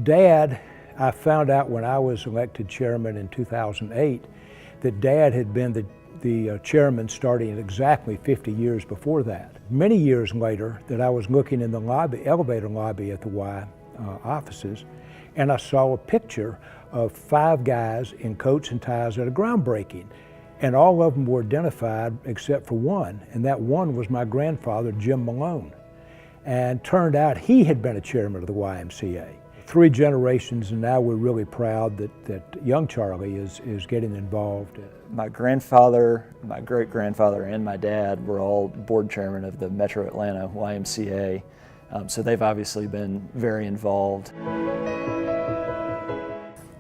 Dad, I found out when I was elected chairman in 2008 that Dad had been the chairman starting exactly 50 years before that. Many years later, that I was looking in the elevator lobby at the Y offices, and I saw a picture of 5 guys in coats and ties at a groundbreaking. And all of them were identified except for one, and that one was my grandfather, Jim Malone. And turned out he had been a chairman of the YMCA. 3 generations, and now we're really proud that young Charlie is getting involved. My grandfather, my great-grandfather, and my dad were all board chairman of the Metro Atlanta YMCA, so they've obviously been very involved.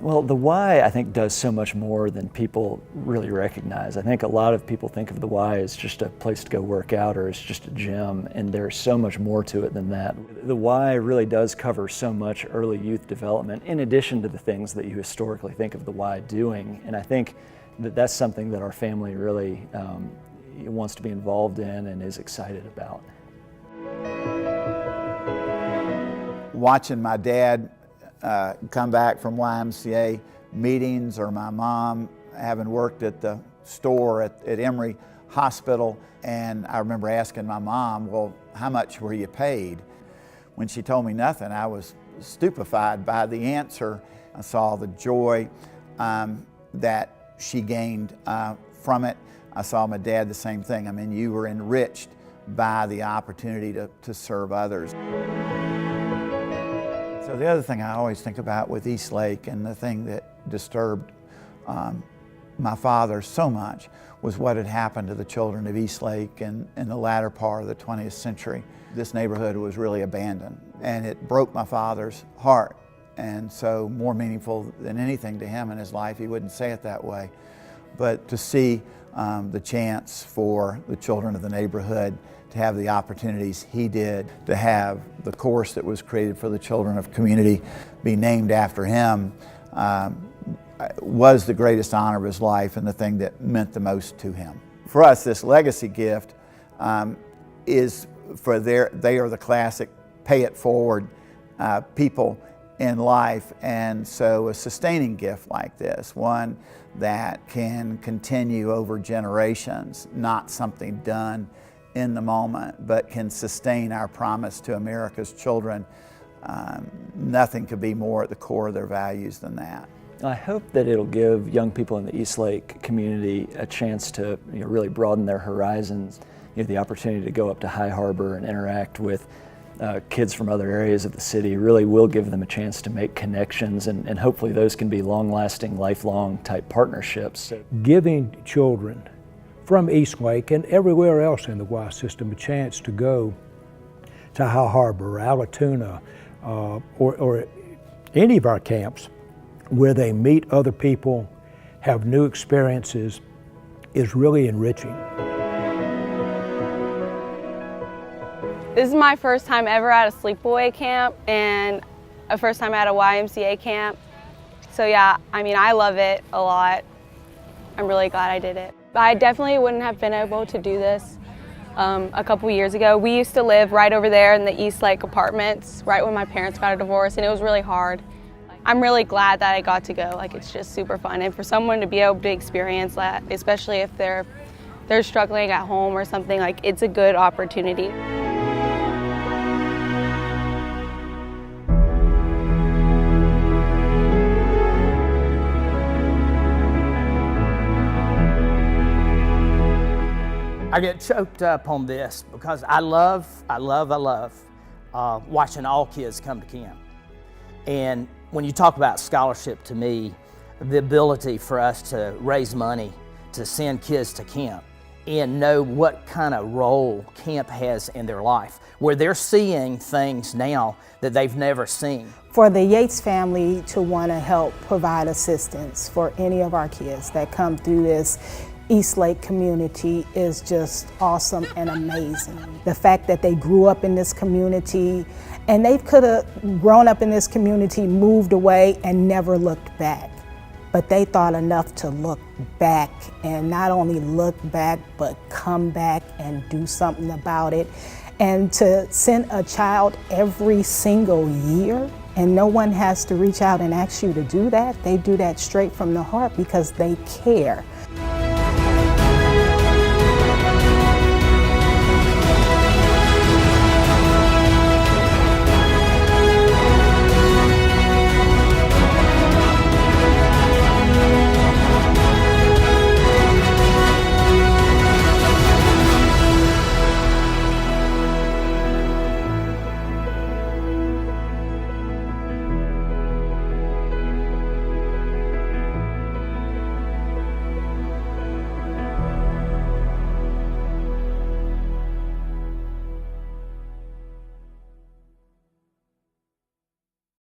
Well, the Y, I think, does so much more than people really recognize. I think a lot of people think of the Y as just a place to go work out or as just a gym, and there's so much more to it than that. The Y really does cover so much early youth development in addition to the things that you historically think of the Y doing, and I think that that's something that our family really wants to be involved in and is excited about. Watching my dad come back from YMCA meetings, or my mom having worked at the store at Emory Hospital, and I remember asking my mom, well, how much were you paid? When she told me nothing, I was stupefied by the answer. I saw the joy that she gained from it. I saw my dad the same thing. I mean, you were enriched by the opportunity to serve others. So the other thing I always think about with Eastlake, and the thing that disturbed my father so much, was what had happened to the children of Eastlake in the latter part of the 20th century. This neighborhood was really abandoned, and it broke my father's heart. And so more meaningful than anything to him in his life, he wouldn't say it that way, but to see the chance for the children of the neighborhood to have the opportunities he did, to have the course that was created for the children of community be named after him, was the greatest honor of his life and the thing that meant the most to him. For us, this legacy gift is for they are the classic pay it forward people in life, and so a sustaining gift like this, one that can continue over generations, not something done in the moment, but can sustain our promise to America's children. Nothing could be more at the core of their values than that. I hope that it'll give young people in the Eastlake community a chance to really broaden their horizons. The opportunity to go up to High Harbor and interact with kids from other areas of the city really will give them a chance to make connections, and hopefully those can be long-lasting, lifelong type partnerships. Giving children from Eastlake and everywhere else in the Y system a chance to go to High Harbor, or Allatoona, or any of our camps where they meet other people, have new experiences, is really enriching. This is my first time ever at a sleepaway camp and a first time at a YMCA camp. So yeah, I mean, I love it a lot. I'm really glad I did it. I definitely wouldn't have been able to do this a couple years ago. We used to live right over there in the Eastlake apartments right when my parents got a divorce, and it was really hard. I'm really glad that I got to go. Like, it's just super fun, and for someone to be able to experience that, especially if they're struggling at home or something, like, it's a good opportunity. I get choked up on this because I love watching all kids come to camp. And when you talk about scholarship, to me, the ability for us to raise money to send kids to camp and know what kind of role camp has in their life, where they're seeing things now that they've never seen. For the Yates family to want to help provide assistance for any of our kids that come through this Eastlake community is just awesome and amazing. The fact that they grew up in this community, and they could have grown up in this community, moved away, and never looked back. But they thought enough to look back, and not only look back, but come back and do something about it. And to send a child every single year And no one has to reach out and ask you to do that. They do that straight from the heart because they care.